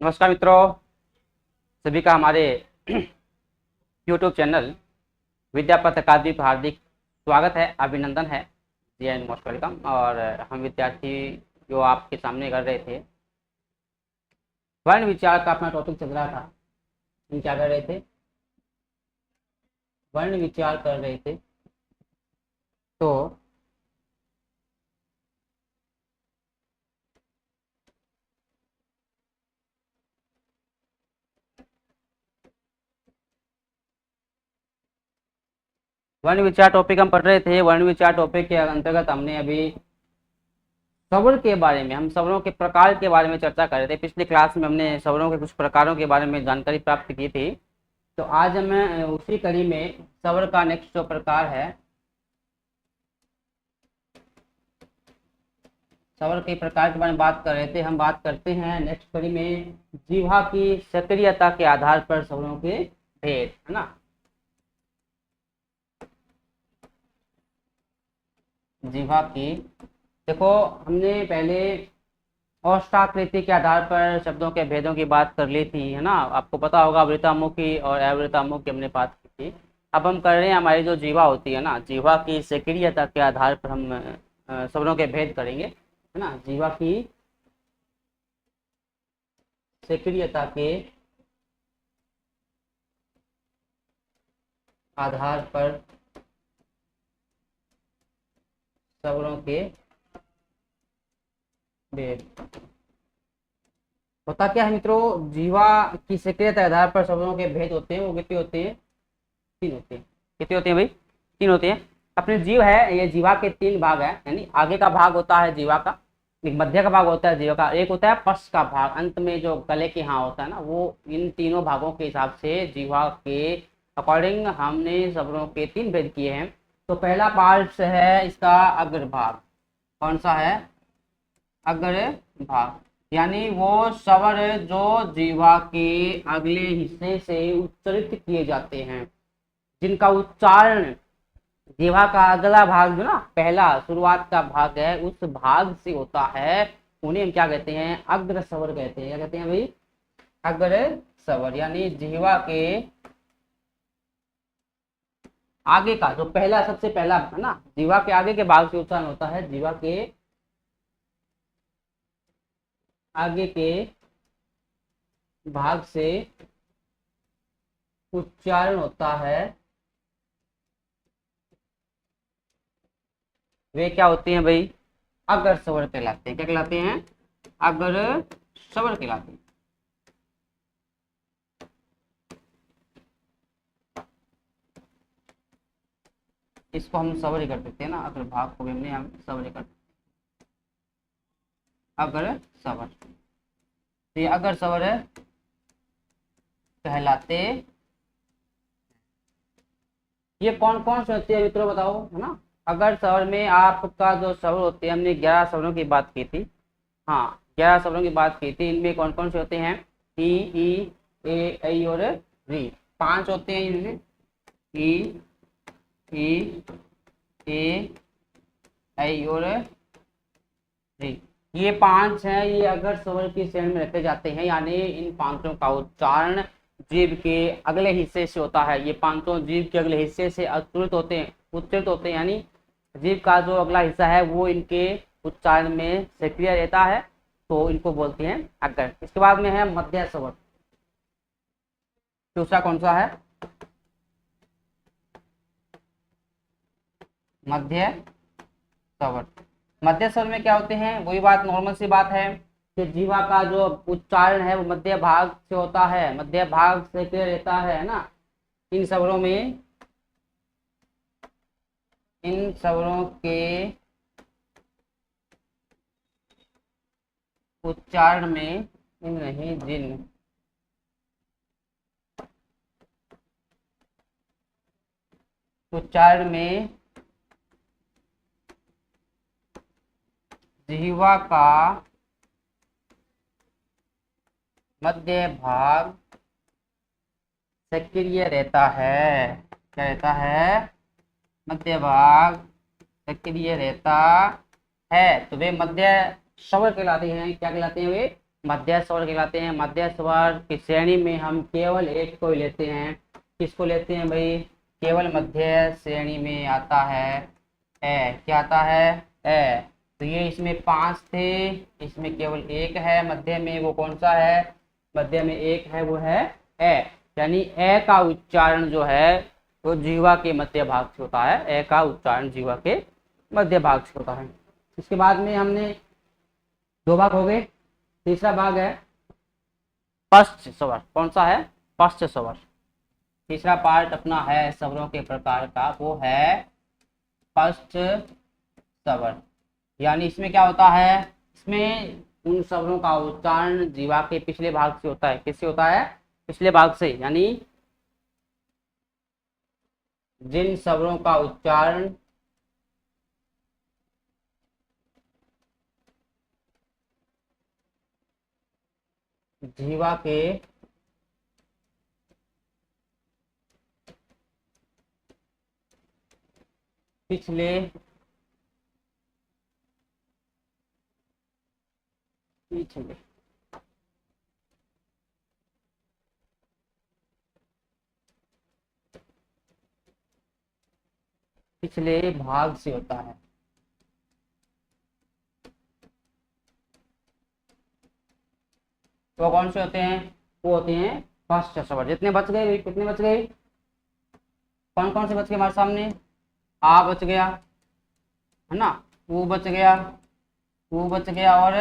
नमस्कार मित्रों, सभी का हमारे यूट्यूब चैनल विद्यापथ अकादमी पर हार्दिक स्वागत है, अभिनंदन है। जी एंड मोस्ट वेलकम। और हम विद्यार्थी जो आपके सामने कर रहे थे, वर्ण विचार का अपना टॉपिक चल रहा था। हम क्या कर रहे थे? वर्ण विचार कर रहे थे। तो वर्ण विचार टॉपिक हम पढ़ रहे थे। वर्ण विचार टॉपिक के अंतर्गत हमने अभी स्वर के बारे में, हम स्वरों के प्रकार के बारे में चर्चा कर रहे थे। पिछले क्लास में हमने स्वरों के कुछ प्रकारों के बारे में जानकारी प्राप्त की थी। तो आज हम उसी कड़ी में स्वर का नेक्स्ट जो प्रकार है, स्वर के प्रकार के बारे में बात कर रहे थे। हम बात करते हैं नेक्स्ट कड़ी में जीवा की सक्रियता के आधार पर स्वरों के भेद, है ना। जीवा की, देखो हमने पहले औष्ठाकृति के आधार पर शब्दों के भेदों की बात कर ली थी, है ना। आपको पता होगा वृत्तामुखी और अवृत्तामुखी की हमने बात की थी। अब हम कर रहे हैं हमारी जो जीवा होती है ना, जीवा की सक्रियता के आधार पर हम शब्दों के भेद करेंगे, है ना। जीवा की सक्रियता के आधार पर शब्दों के भेद होता क्या है मित्रों? जीवा की सक्रियता के आधार पर शब्दों के भेद होते हैं। वो कितने होते हैं? तीन होते हैं। कितने होते हैं भाई? तीन होते हैं। अपने जीव है, ये जीवा के तीन भाग है, यानी आगे का भाग होता है जीवा का, एक मध्य का भाग होता है जीवा का, एक होता है पश्च का भाग, अंत में जो गले के यहाँ होता है ना वो। इन तीनों भागों के हिसाब से जीवा के अकॉर्डिंग हमने शब्दों के तीन भेद किए हैं। तो पहला पार्ट है इसका अग्रभाग। कौन सा है? अग्रभाग, यानी वो स्वर जो जीवा के अगले हिस्से से उच्चारित किए जाते हैं, जिनका उच्चारण जीवा का अगला भाग जो ना पहला शुरुआत का भाग है उस भाग से होता है, उन्हें हम क्या कहते हैं? अग्र स्वर कहते हैं। क्या कहते हैं भाई? अग्र स्वर, यानी जीवा के आगे का जो पहला, सबसे पहला है ना, जीवा के आगे के भाग से उच्चारण होता है। जीवा के आगे के भाग से उच्चारण होता है, वे क्या होते हैं भाई? अग्र स्वर कहलाते हैं। क्या कहलाते हैं? अग्र स्वर कहलाते हैं। इसको हम स्वर ही कर देते हैं ना, अग्र भाग को भी हमने हम स्वर ही कर, अग्र स्वर। तो ये अग्र स्वर है कहलाते। ये कौन कौन से होते हैं मित्रों बताओ, है ना। अगर स्वर में आपका जो स्वर होते हैं, हमने 11 स्वरों की बात की थी। हाँ, 11 स्वरों की बात की थी। इनमें कौन कौन से होते हैं? ई ए ऐ और री। 5 होते हैं इनमें। ई ई ए ऐ और री, ये 5 हैं। ये अगर स्वर की श्रेणी में रखे जाते हैं, यानी इन पांचों का उच्चारण जीभ के अगले हिस्से से होता है। ये पांचों जीभ के अगले हिस्से से उच्चरित होते हैं, यानी जीभ का जो अगला हिस्सा है वो इनके उच्चारण में सक्रिय रहता है, तो इनको बोलते हैं अग्र। इसके बाद में है मध्य स्वर। दूसरा कौन सा है? मध्य स्वर। मध्य स्वर में क्या होते हैं? वही बात, नॉर्मल सी बात है कि जीवा का जो उच्चारण है वो मध्य भाग से होता है, मध्य भाग से क्लियर रहता है ना। इन स्वरों में, इन स्वरों के उच्चारण में, इन नहीं जिन उच्चारण में जिह्वा का मध्य भाग सक्रिय रहता है। क्या रहता है? मध्य भाग सक्रिय रहता है, तो वे मध्य स्वर कहलाते हैं। क्या कहलाते हैं वे? मध्य स्वर कहलाते हैं। मध्य स्वर की श्रेणी में हम केवल एक को ही लेते हैं। किसको लेते हैं भाई? केवल मध्य श्रेणी में आता है ए। क्या आता है? ए। तो ये इसमें 5 थे, इसमें केवल एक है मध्य में। वो कौन सा है? मध्य में एक है, वो है ए। यानी ए का उच्चारण जो है वो जीवा के मध्य भाग से होता है। ए का उच्चारण जीवा के मध्य भाग से होता है। इसके बाद में हमने 2 भाग हो गए। तीसरा भाग है पश्च स्वर। कौन सा है? पश्च स्वर। तीसरा पार्ट अपना है स्वरों के प्रकार का, वो है पश्च स्वर। यानी इसमें क्या होता है? इसमें उन स्वरों का उच्चारण जीवा के पिछले भाग से होता है। किससे होता है? पिछले भाग से। यानी जिन स्वरों का उच्चारण जीवा के पिछले पिछले भाग से होता है। वो कौन से होते हैं? वो होते हैं पश्च स्वर। जितने बच गए, कितने बच गए? कौन कौन से बच गए हमारे सामने? आ बच गया, है ना, ऊ बच गया, ऊ बच गया, और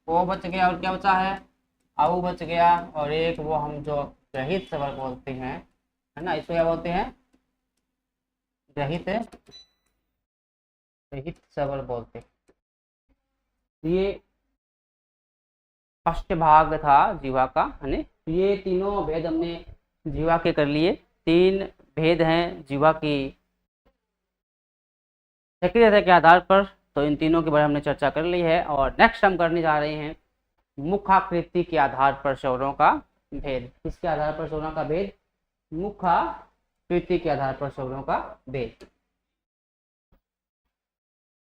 ओ बच गया, और क्या बचा है? आऊ बच गया, और एक वो हम जो रहित स्वर बोलते हैं, है ना, इसको क्या बोलते हैं? रहित रहित स्वर बोलते हैं। ये फर्स्ट भाग था जीवा का, है ना। ये तीनों भेद हमने जीवा के कर लिए। 3 भेद हैं जीवा की सक्रियता के आधार पर। तो इन तीनों के बारे में हमने चर्चा कर ली है। और नेक्स्ट हम करने जा रहे हैं मुखाकृति के आधार पर स्वरों का भेद। किसके आधार पर स्वरों का भेद? मुखाकृति के आधार पर स्वरों का भेद।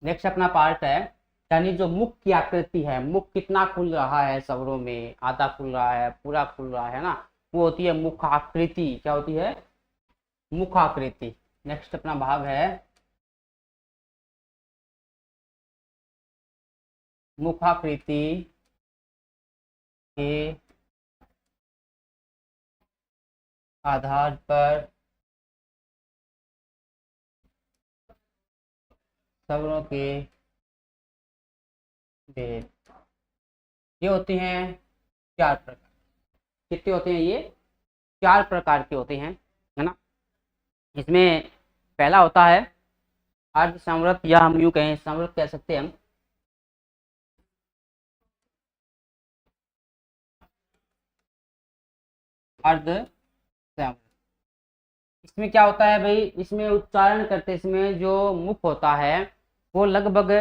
नेक्स्ट अपना पार्ट है, यानी जो मुख की आकृति है, मुख कितना खुल रहा है स्वरों में, आधा खुल रहा है, पूरा खुल रहा है ना, वो होती है मुखाकृति। क्या होती है? मुखाकृति। नेक्स्ट अपना भाग है मुखाकृति के आधार पर स्वरों के भेद। ये होती हैं 4 प्रकार। कितने होते हैं ये? 4 प्रकार के होते हैं, है ना। इसमें पहला होता है अर्ध संवृत, या हम यूं कहें संवृत कह सकते हैं हम। अर्ध संवृत। इसमें क्या होता है भाई? इसमें उच्चारण करते समय जो मुख होता है वो लगभग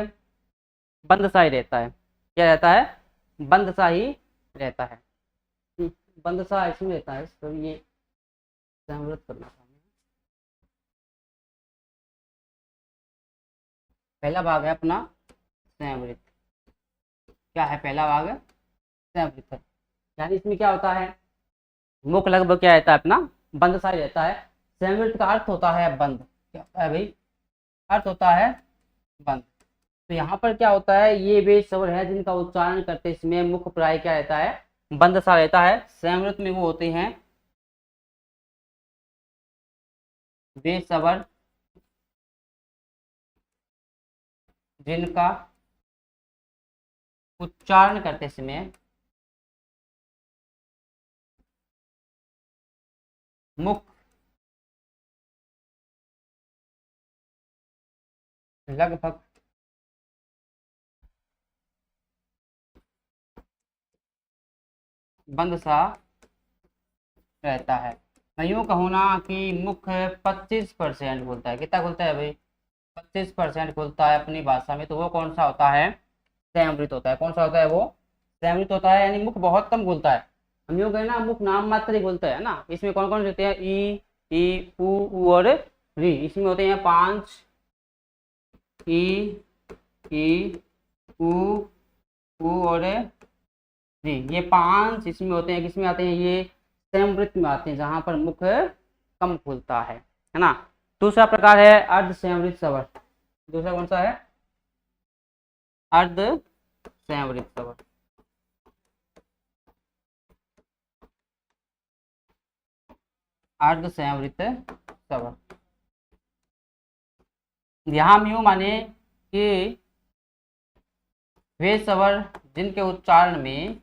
बंद सा ही रहता है। क्या रहता है? बंद सा ही रहता है। बंद सा इसमें रहता है, तो ये संवृत करना था। पहला भाग है अपना संवृत। क्या है पहला भाग? संवृत है। यानी इसमें क्या होता है? मुख लगभग क्या रहता है? अपना बंद सा ही रहता है। संवृत का अर्थ होता है बंद। क्या होता है भाई? अर्थ होता है बंद। तो यहाँ पर क्या होता है? ये वे स्वर है जिनका उच्चारण करते समय मुख प्राय क्या रहता है? बंद सा रहता है। संवृत में वो होते हैं वे स्वर जिनका उच्चारण करते समय मुख लगभग बंद सा रहता है। मैं यूँ कहूँ ना कि मुख 25% खुलता है। कितना खुलता है भाई? 25% खुलता है अपनी भाषा में। तो वो कौन सा होता है? संवृत होता है। कौन सा होता है वो? संवृत होता है। यानी मुख बहुत कम खुलता है। हम यूँ कहें ना, मुख नाम मात्र ही खुलता है ना। इसमें कौन कौन से होते हैं? ई ऊ और री। इसमें होते हैं 5। ई ऊ और जी, ये 5 इसमें होते हैं, किसमें आते हैं, ये संवृत्त में आते हैं जहां पर मुख कम खुलता है ना। दूसरा प्रकार है अर्ध संवृत्त स्वर। दूसरा कौन सा है, अर्ध संवृत्त स्वर। अर्ध संवृत्त स्वर, यहाँ म्यू माने कि वे स्वर जिनके उच्चारण में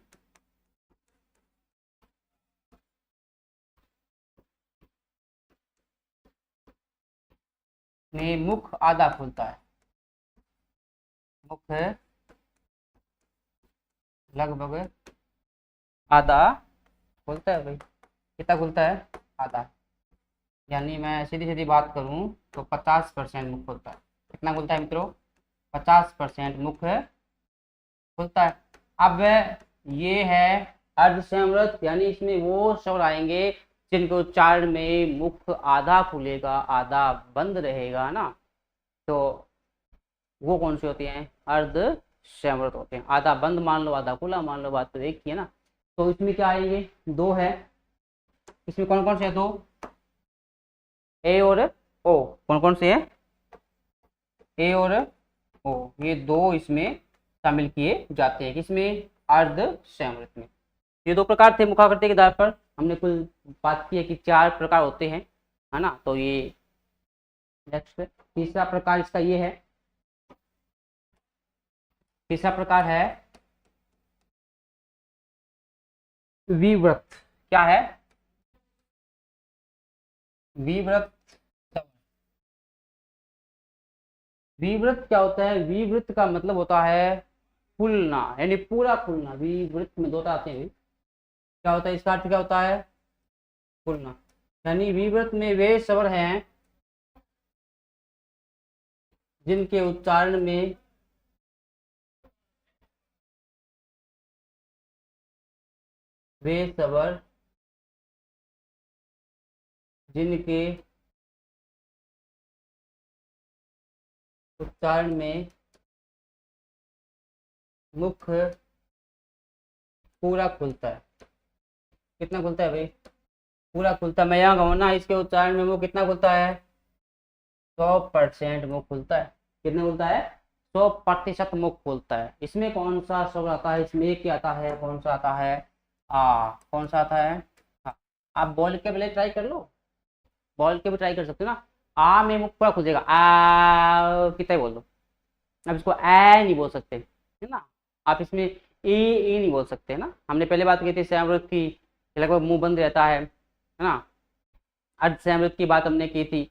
मुख आधा खुलता है, मुख लगभग आधा खुलता है। भाई कितना खुलता है, आधा। यानी मैं सीधी सीधी बात करूं तो 50% मुख खुलता है। कितना खुलता है मित्रों, 50% मुख खुलता है। अब ये है अर्धसंवृत, यानी इसमें वो स्वर आएंगे जिनके उच्चारण में मुख आधा खुलेगा आधा बंद रहेगा ना, तो वो कौन से होते हैं, अर्धसंवृत होते हैं। आधा बंद मान लो आधा खुला मान लो, बात तो एक ही है ना। तो इसमें क्या आएंगे, दो है। इसमें कौन कौन से है, दो, ए और ओ। कौन कौन से है, ए और ओ, ये दो इसमें शामिल किए जाते हैं, किसमें, अर्धसंवृत में। ये दो प्रकार थे मुखाकृति के आधार पर। हमने कुल बात की है कि 4 प्रकार होते हैं, है ना। तो ये नेक्स्ट तीसरा प्रकार इसका ये है, तीसरा प्रकार है विव्रत। क्या है, विव्रत। विव्रत क्या होता है, विवृत का मतलब होता है खुलना, यानी पूरा खुलना। विवृत में दो आते हैं, क्या होता है, इसका अर्थ क्या होता है, खुलना। यानी विवृत में वे स्वर हैं जिनके उच्चारण में वे स्वर जिनके उच्चारण में मुख पूरा खुलता है। कितना खुलता है भाई, पूरा खुलता है। मैं यहाँ कहूँ ना, इसके उच्चारण में मुख कितना खुलता है, 100% मुख खुलता है। कितना खुलता है, 100% मुख खुलता है। इसमें कौन सा स्वर आता है, इसमें एक क्या आता है, कौन सा आता है, कौन सा आता है, हाँ। आप बोल के पहले ट्राई कर लो, बोल के भी ट्राई कर सकते हो ना। आ में मुख पूरा खुल जाएगा, आ कितना बोल दो। अब इसको ए नहीं बोल सकते, है ना। आप इसमें ई नहीं बोल सकते, है ना। हमने पहले बात की थी संवृत की, लगभग मुंह बंद रहता है ना। अर्ध संवृत की बात हमने की थी,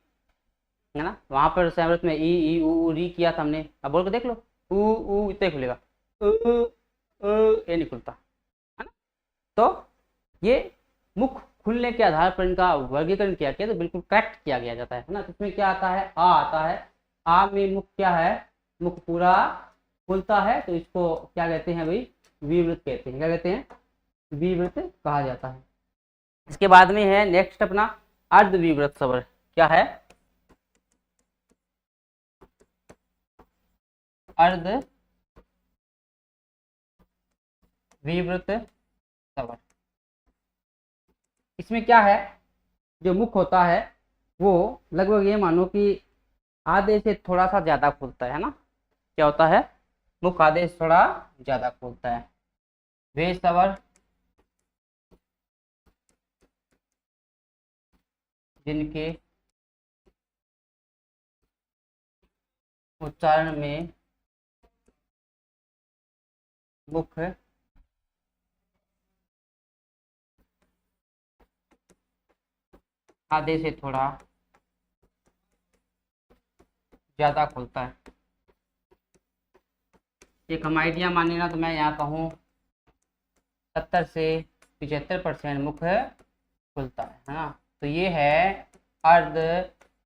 है ना। वहां पर संवृत में ई ऊ री किया था हमने। अब बोल के देख लो, ऊ ऊ इतना ही खुलेगा, ये नहीं खुलता, है ना। तो ये मुख खुलने के आधार पर इनका वर्गीकरण किया गया, तो बिल्कुल करेक्ट किया गया जाता है ना। तो इसमें क्या आता है, आ आता है। आ में मुख क्या है, मुख पूरा खुलता है, तो इसको क्या कहते हैं भाई, विवृत कहते हैं। क्या कहते हैं, विवृत कहा जाता है। इसके बाद में है नेक्स्ट अपना अर्ध विवृत स्वर। क्या है, अर्ध विवृत स्वर। इसमें क्या है, जो मुख होता है वो लगभग ये मानो कि आधे से थोड़ा सा ज्यादा खुलता है ना। क्या होता है, मुख आधे से थोड़ा ज्यादा खुलता है। वे स्वर जिनके उच्चारण में मुख आधे से थोड़ा ज्यादा खुलता है। एक हम आइडिया माने ना, तो मैं यहाँ कहूँ 70 से 75% मुख खुलता है ना। तो ये है अर्ध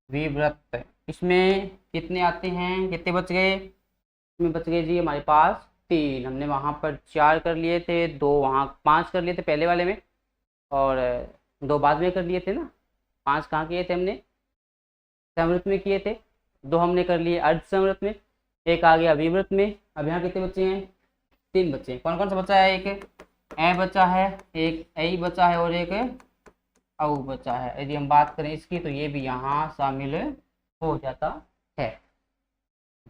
विवृत। इसमें कितने आते हैं, कितने बच गए, इसमें बच गए जी हमारे पास 3। हमने वहाँ पर 4 कर लिए थे, 2 वहाँ 5 कर लिए थे पहले वाले में, और 2 बाद में कर लिए थे ना। 5 कहाँ किए थे हमने, संवृत में किए थे। 2 हमने कर लिए अर्ध संवृत में, एक आ गया विवृत में। अब यहाँ कितने बच्चे हैं, 3 बच्चे हैं। कौन कौन सा बच्चा है, एक ए बचा है, एक ऐ बचा है और एक औ बचा है। यदि हम बात करें इसकी तो ये भी यहाँ शामिल हो जाता है।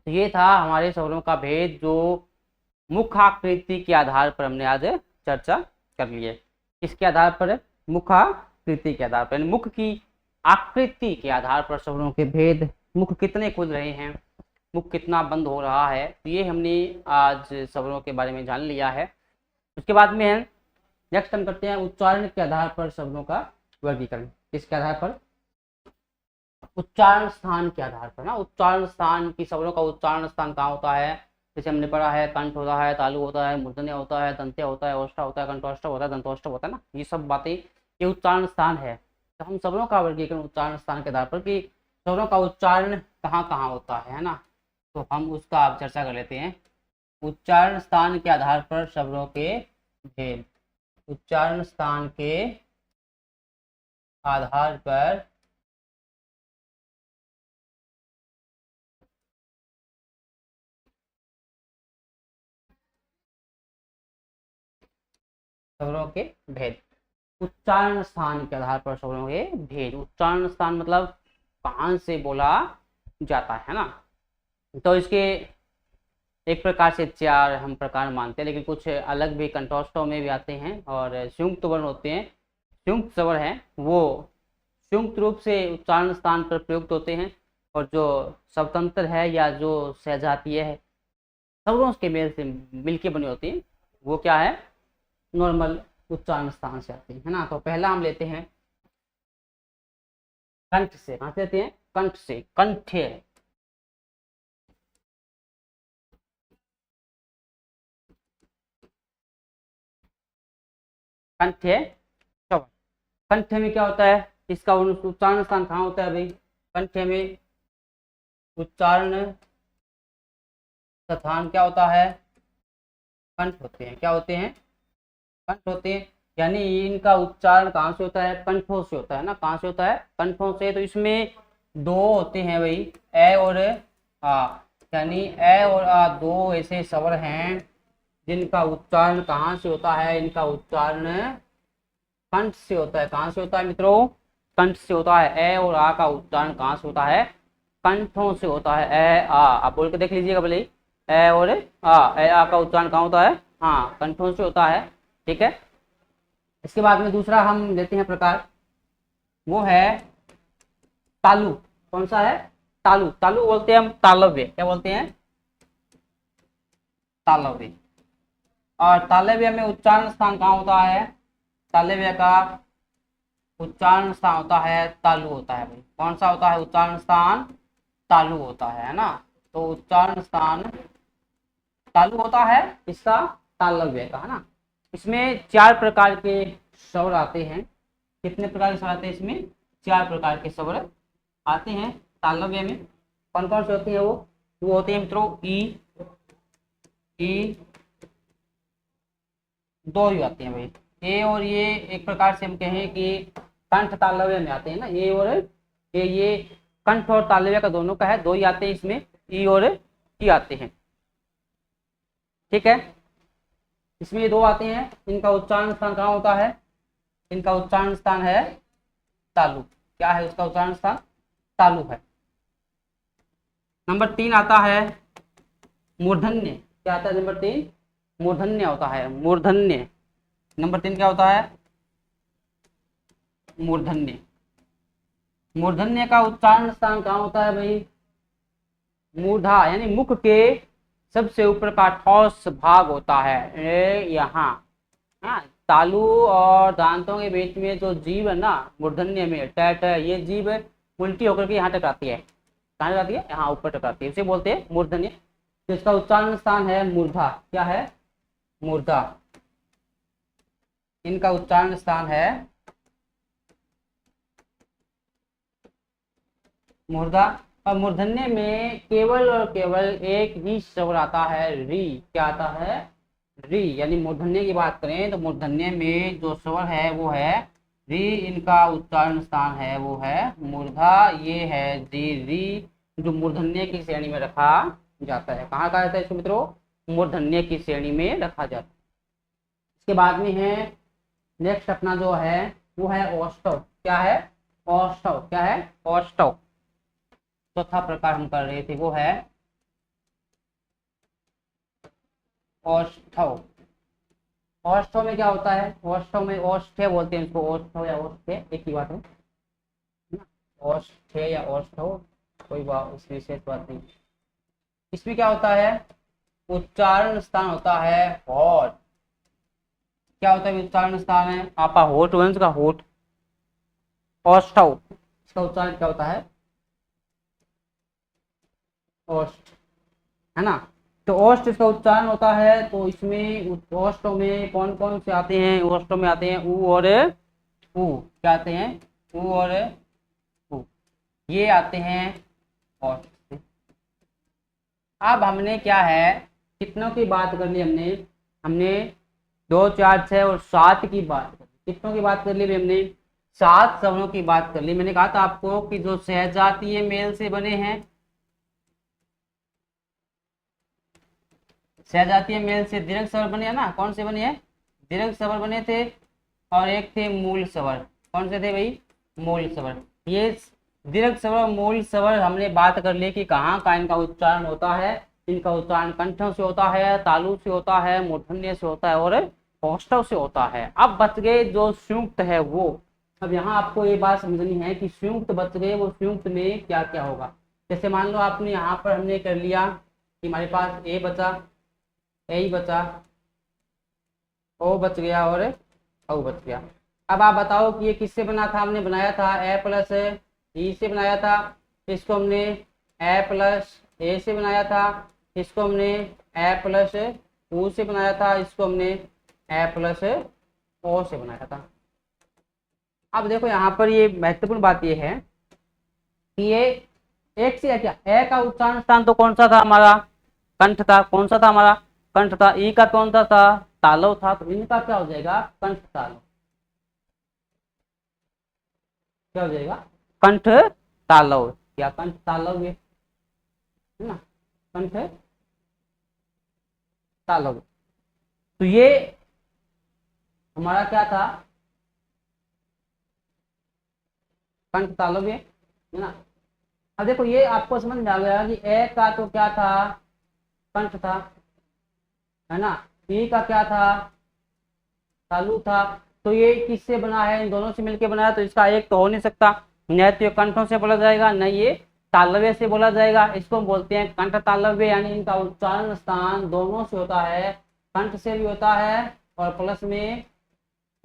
तो ये था हमारे स्वरों का भेद, जो मुख्य आकृति के आधार पर हमने आज चर्चा कर ली है। किसके आधार पर? मुख्य आकृति के आधार पर, यानी मुख की आकृति के आधार पर स्वरों के भेद, मुख कितने खुल रहे हैं, मुख कितना बंद हो रहा है, तो ये हमने आज स्वरों के बारे में जान लिया है। उसके बाद में नेक्स्ट हम करते हैं उच्चारण के आधार पर शब्दों का वर्गीकरण। किसके आधार पर? उच्चारण स्थान के आधार पर ना। उच्चारण स्थान की शब्दों का उच्चारण स्थान कहाँ होता है? जैसे हमने पढ़ा है कंठ होता है, तालु होता है, मूर्धन्य होता है, दंत्य होता है, ओष्ठ होता है, कंठोष्ठ होता है, दंतोष्ठ होता है ना। ये सब बातें ये उच्चारण स्थान है। तो हम शब्दों का वर्गीकरण उच्चारण स्थान के आधार पर कि शब्दों का उच्चारण कहाँ कहाँ होता है ना, तो हम उसका आप चर्चा कर लेते हैं। उच्चारण स्थान के आधार पर शब्दों के भेद। उच्चारण स्थान के आधार पर शब्दों के भेद। उच्चारण स्थान के आधार पर शब्दों के भेद। उच्चारण स्थान मतलब कहाँ से बोला जाता है ना। तो इसके एक प्रकार से 4 हम प्रकार मानते हैं, लेकिन कुछ अलग भी कंठोष्ठों में भी आते हैं और संयुक्त वर्ण होते हैं। संयुक्त स्वर हैं वो संयुक्त रूप से उच्चारण स्थान पर प्रयुक्त होते हैं, और जो स्वतंत्र है या जो सहजातीय है शब्दों के मेल से मिलके बनी होती है, वो क्या है? नॉर्मल उच्चारण स्थान से आती है ना। तो पहला हम लेते हैं कंठ से। कहाँ से लेते हैं? कंठ से। कंठे, कंठे शब्द। कंठ में क्या होता है? इसका उच्चारण स्थान कहाँ होता है भाई? कंठ में उच्चारण स्थान क्या होता है? कंठ होते हैं। क्या होते हैं? कंठ होते हैं। यानी इनका उच्चारण कहाँ से होता है? कंठों से होता है ना। कहाँ से होता है? कंठों से। तो इसमें 2 होते हैं भाई, ए और आ। यानी ए और आ 2 ऐसे स्वर हैं जिनका उच्चारण कहाँ से होता है? इनका उच्चारण कंठ से होता है। कहाँ से होता है मित्रों? कंठ से होता है। ए और आ का उच्चारण कहाँ से होता है? कंठों से होता है। ए आ, आप बोल के देख लीजिएगा भले। ए और आ, ए आ का उच्चारण कहाँ होता है? हाँ, कंठों से होता है। ठीक है। इसके बाद में दूसरा हम लेते हैं प्रकार, वो है तालु। कौन सा है? तालु। तालु बोलते हैं हम तालव्य। क्या बोलते हैं? तालव्य। और तालव्य में उच्चारण स्थान कहाँ होता है? तालव्य का उच्चारण स्थान होता है तालु होता है भाई। कौन सा होता है उच्चारण स्थान? तालु होता है ना। तो उच्चारण स्थान तालु होता है इसका, तालव्य का, है ना। इसमें 4 प्रकार के स्वर आते हैं। कितने प्रकार के स्वर आते हैं इसमें? 4 प्रकार के स्वर आते हैं तालव्य में। कौन कौन से होते हैं वो होते हैं मित्रों ई 2 ही आते हैं भाई। ए और ये एक प्रकार से हम कहें कि कंठ तालव्य में आते हैं ना। ए और ये कंठ और तालव्य का दोनों का है, 2 ही आते हैं इसमें, ई और ई आते हैं। ठीक है। इसमें 2 आते हैं। इनका उच्चारण स्थान कहाँ होता है? इनका उच्चारण स्थान है तालु। क्या है उसका उच्चारण स्थान? तालु है। नंबर 3 आता है मूर्धन्य। क्या आता है नंबर 3? मूर्धन्य होता है। मूर्धन्य। नंबर 3 क्या होता है? मूर्धन्य। मूर्धन्य का उच्चारण स्थान कहाँ होता है भाई? मूर्धा, यानी मुख के सबसे ऊपर का ठोस भाग होता है यहाँ। हाँ, तालु और दांतों के बीच में जो जीभ है ना मूर्धन्य में, टैट है, ये जीभ उल्टी होकर के यहाँ टकराती है। कहाँ टकराती है? यहाँ ऊपर टकराती है। इसे बोलते हैं मूर्धन्य। तो इसका उच्चारण स्थान है मूर्धा। क्या है? मूर्धा। इनका उच्चारण स्थान है मूर्धा। और मूर्धन्य में केवल और केवल एक ही स्वर आता है, री। क्या आता है? री। यानी मूर्धन्य की बात करें तो मूर्धन्य में जो स्वर है वो है री। इनका उच्चारण स्थान है वो है मूर्धा। ये है री, जो मूर्धन्य की श्रेणी में रखा जाता है। कहाँ कहा जाता है इसको मित्रों? मूर्धन्य की श्रेणी में रखा जाता है। इसके बाद में है नेक्स्ट अपना जो है वो है ऑस्टव। क्या है? ऑस्टव। क्या है? ऑस्टव। चौथा प्रकार हम कर रहे थे वो है ऑस्टव। ऑस्टव में क्या होता है? ऑस्टव में ऑस्टे बोलते हैं इसको, ऑस्टव या ऑस्टे एक ही बात है ना। ऑस्टे या ऑस्टव कोई बात उसकी विशेष बात नहीं। इसमें क्या होता है? उच्चारण स्थान होता है होठ। क्या होता है उच्चारण स्थान है आपका? होठ वंश का होठ। ऑस्टव इसका उच्चारण क्या होता है? ओस्ट, है ना। तो ओस्ट इसका उच्चारण होता है। तो इसमें ओस्ट में कौन कौन से आते हैं? ओस्ट में आते हैं ऊ और ऊ। क्या आते हैं? ऊ और ऊ, ये आते हैं ओस्ट से। अब हमने क्या है, कितनों की बात कर ली हमने? हमने 2, 4, 6 और 7 की बात कर ली। कितनों की बात कर ली हमने? 7 स्वरों की बात कर ली। मैंने कहा था आपको कि जो सहजातीय मेल से बने हैं, सहजातीय मेल से दीर्घ स्वर बने हैं ना। कौन से बने हैं? दीर्घ स्वर बने थे। और एक थे मूल स्वर। कौन से थे भाई? मूल स्वर। ये दीर्घ स्वर मूल स्वर हमने बात कर ली कि कहाँ का इनका उच्चारण होता है। इनका उच्चारण कंठों से होता है, तालु से होता है, मूर्धन्य से होता है और औष्ठव से होता है। अब बच गए जो संयुक्त है वो। अब यहाँ आपको ये बात समझनी है कि संयुक्त बच गए, वो संयुक्त में क्या क्या होगा। जैसे मान लो आपने यहाँ पर हमने कर लिया कि हमारे पास ए बचा, ए ही बचा, ओ बच गया और औ बच गया। अब आप बताओ कि ये किससे बना था? हमने बनाया था ए प्लस ई से बनाया था। इसको हमने ए प्लस ए से बनाया था। इसको हमने ए प्लस ऊ से बनाया था। इसको हमने ए प्लस ओ से बनाया था। अब देखो यहाँ पर ये महत्वपूर्ण बात ये है कि ये एक से क्या, ए का उच्चारण स्थान तो कौन सा था हमारा? कंठ था। कौन सा था हमारा? कंठ था। ई का कौन सा था? तालव था। तो इनका क्या हो जाएगा? कंठ तालव। क्या हो जाएगा? कंठ तालव या कंठ तालव, ये है ना, कंठ तालव। तो ये हमारा क्या था? कंठ तालव है ना। अब देखो ये आपको समझ में आ गया कि ए का तो क्या था? कंठ था, है ना। ई का क्या था? तालु था। तो ये किससे बना है? इन दोनों से मिलकर बना है। तो इसका एक तो हो नहीं सकता। न तो ये कंठों से बोला जाएगा, न ये तालव्य से बोला जाएगा। इसको हम बोलते हैं कंठ तालव्य, यानी इनका उच्चारण स्थान दोनों से होता है। कंठ से भी होता है और प्लस में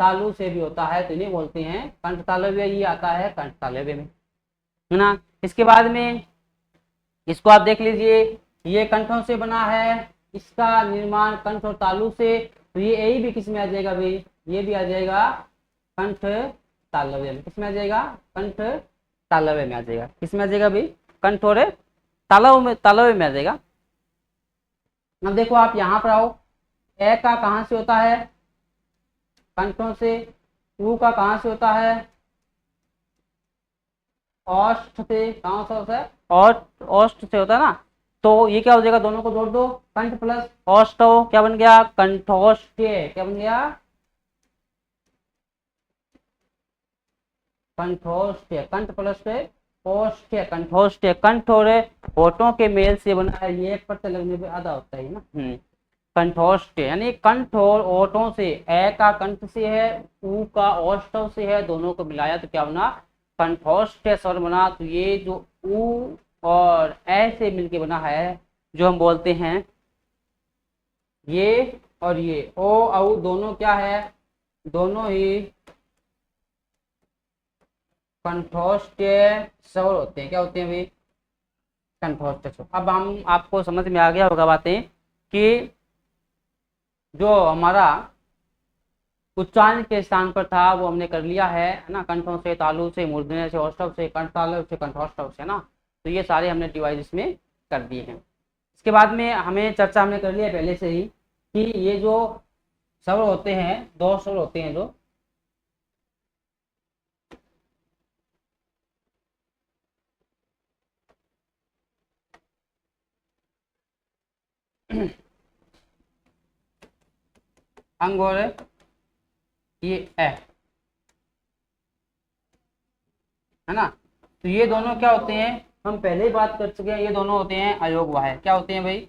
तालु से भी होता है। तो इन्हें बोलते हैं कंठ तालव्य। ये आता है कंठ तालव्य में, है ना। इसके बाद में इसको आप देख लीजिए, ये कंठों से बना है। इसका निर्माण कंठ और तालु से। तो ये यही भी किस में आ जाएगा भाई? ये भी आ जाएगा कंठ तालव्य में। किस में आ जाएगा? कंठ तालव्य में आ जाएगा। किस में आ जाएगा भाई? कंठ और तालव्य में, तालव्य में आ जाएगा। अब देखो आप यहाँ पर आओ, ए का कहाँ से होता है? कंठों से। ऊ का कहाँ से होता है? औष्ठ से। कहाँ से होता है? औष्ठ से होता है ना। तो ये क्या हो जाएगा? दोनों को जोड़ दो, कंठ प्लस औष्ठव क्या बन गया? कंठोष्ठ्य। क्या बन गया? कंठोष्ठ्य। कंठ प्लस ओष्ठ्य, कंठोष्ठ्य। कंठ और होठों के मेल से बना है। ये एक प्रत्यय लगने पे आधा होता है ना। कंठोष्ठ्य यानी कंठ और ओठों से। ए का कंठ से है, ऊ का ओष्ठव से है, दोनों को मिलाया तो क्या बना? कंठोष्ठ्य स्वर बना। तो ये जो ऊ और ए से मिलके बना है, जो हम बोलते हैं ये और ये ओ औ दोनों क्या है? दोनों ही कंठोष्ठ्य स्वर होते हैं। क्या होते हैं भाई? कंठोष्ठ्य स्वर। अब हम आपको समझ में आ गया होगा बातें कि जो हमारा उच्चारण के स्थान पर था वो हमने कर लिया है ना। कंठों से, तालु से, मूर्धन्य से, औष्ठव से, कंठ तालव से, कंठोष्ठव से ना। तो ये सारे हमने डिवाइस में कर दिए हैं। इसके बाद में हमें चर्चा हमने कर लिया पहले से ही कि ये जो स्वर होते हैं, 2 स्वर होते हैं जो अंग और ये ए, है ना। तो ये दोनों क्या होते हैं, हम पहले ही बात कर चुके हैं, ये दोनों होते हैं अयोगवाह्य। क्या होते हैं भाई,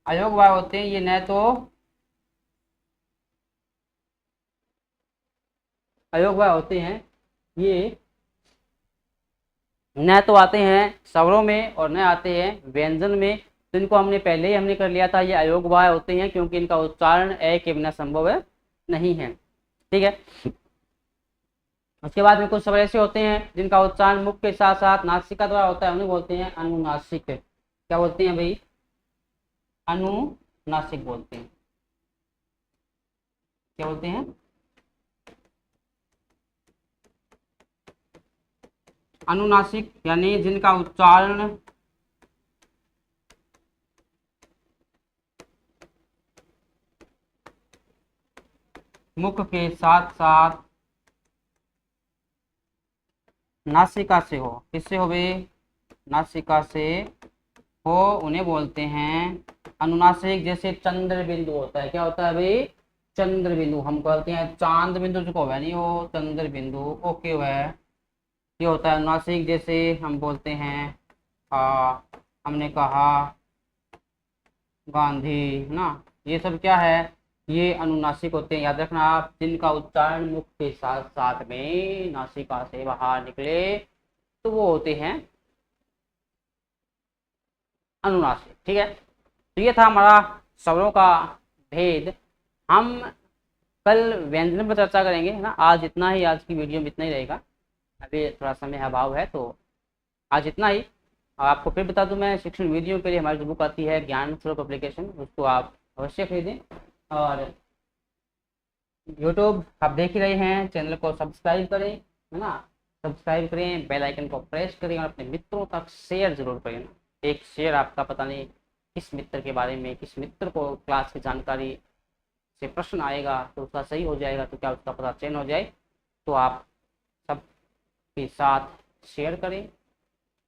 अयोगवाह्य होते हैं। ये न तो अयोगवाह्य होते हैं, ये न तो आते हैं स्वरों में और न आते हैं व्यंजन में। तो इनको हमने पहले ही हमने कर लिया था, ये अयोगवाह्य होते हैं क्योंकि इनका उच्चारण ए के बिना संभव नहीं है। ठीक है। उसके बाद में कुछ शब्द ऐसे होते हैं जिनका उच्चारण मुख के साथ साथ नासिका द्वारा होता है, उन्हें बोलते हैं अनुनासिक। क्या बोलते हैं भाई, अनुनासिक बोलते हैं। क्या बोलते हैं, अनुनासिक, यानी जिनका उच्चारण मुख के साथ साथ नासिका से हो। किससे हो भाई, नासिका से हो, उन्हें बोलते हैं अनुनासिक। जैसे चंद्र बिंदु होता है, क्या होता है भाई, चंद्र बिंदु। हम कहते हैं चांद बिंदु, जो है नहीं, वो चंद्र बिंदु। ओके वह ये होता है अनुनासिक। जैसे हम बोलते हैं हमने कहा गांधी, है ना, ये सब क्या है, ये अनुनासिक होते हैं। याद रखना आप, जिनका उच्चारण मुख के साथ साथ में नासिका से बाहर निकले तो वो होते हैं अनुनासिक। ठीक है। तो ये था हमारा स्वरों का भेद। हम कल व्यंजन पर चर्चा करेंगे, है ना। आज इतना ही, आज की वीडियो में इतना ही रहेगा, अभी थोड़ा समय अभाव है, तो आज इतना ही। और आपको फिर बता दूं, मैं शिक्षण वीडियो के लिए हमारी जो बुक आती है ज्ञान स्वरूप एप्लीकेशन, उसको आप अवश्य खरीदें। और यूट्यूब आप देख ही रहे हैं, चैनल को सब्सक्राइब करें, है ना, सब्सक्राइब करें, बेल आइकन को प्रेस करें और अपने मित्रों तक शेयर जरूर करें ना। एक शेयर आपका पता नहीं किस मित्र के बारे में, किस मित्र को क्लास की जानकारी से प्रश्न आएगा तो उसका सही हो जाएगा, तो क्या उसका पता चेंज हो जाए। तो आप सबके साथ शेयर करें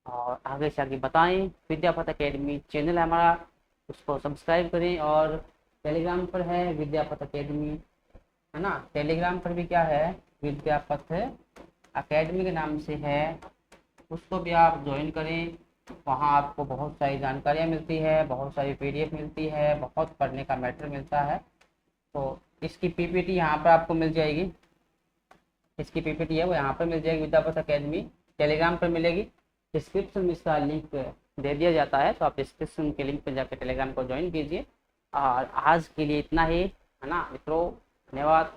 और आगे से आगे बताएं। विद्यापत अकेडमी चैनल है हमारा, उसको सब्सक्राइब करें। और टेलीग्राम पर है विद्यापत अकेडमी, है ना, टेलीग्राम पर भी क्या है, विद्यापत अकेडमी के नाम से है, उसको भी आप ज्वाइन करें। वहाँ आपको बहुत सारी जानकारियाँ मिलती है, बहुत सारी PDF मिलती है, बहुत पढ़ने का मैटर मिलता है। तो इसकी PPT यहाँ पर आपको मिल जाएगी, इसकी PPT है वो यहाँ पर मिल जाएगी, विद्यापत अकेडमी टेलीग्राम पर मिलेगी। डिस्क्रिप्शन में इसका लिंक दे दिया जाता है, तो आप डिस्क्रिप्शन के लिंक पर जाकर टेलीग्राम को ज्वाइन कीजिए। और आज के लिए इतना ही, है ना मित्रों, धन्यवाद।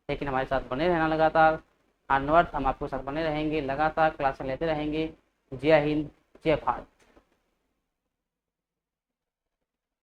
लेकिन हमारे साथ बने रहना लगातार, अनवर्थ हम आपके साथ बने रहेंगे, लगातार क्लासें लेते रहेंगे। जय हिंद, जय भारत।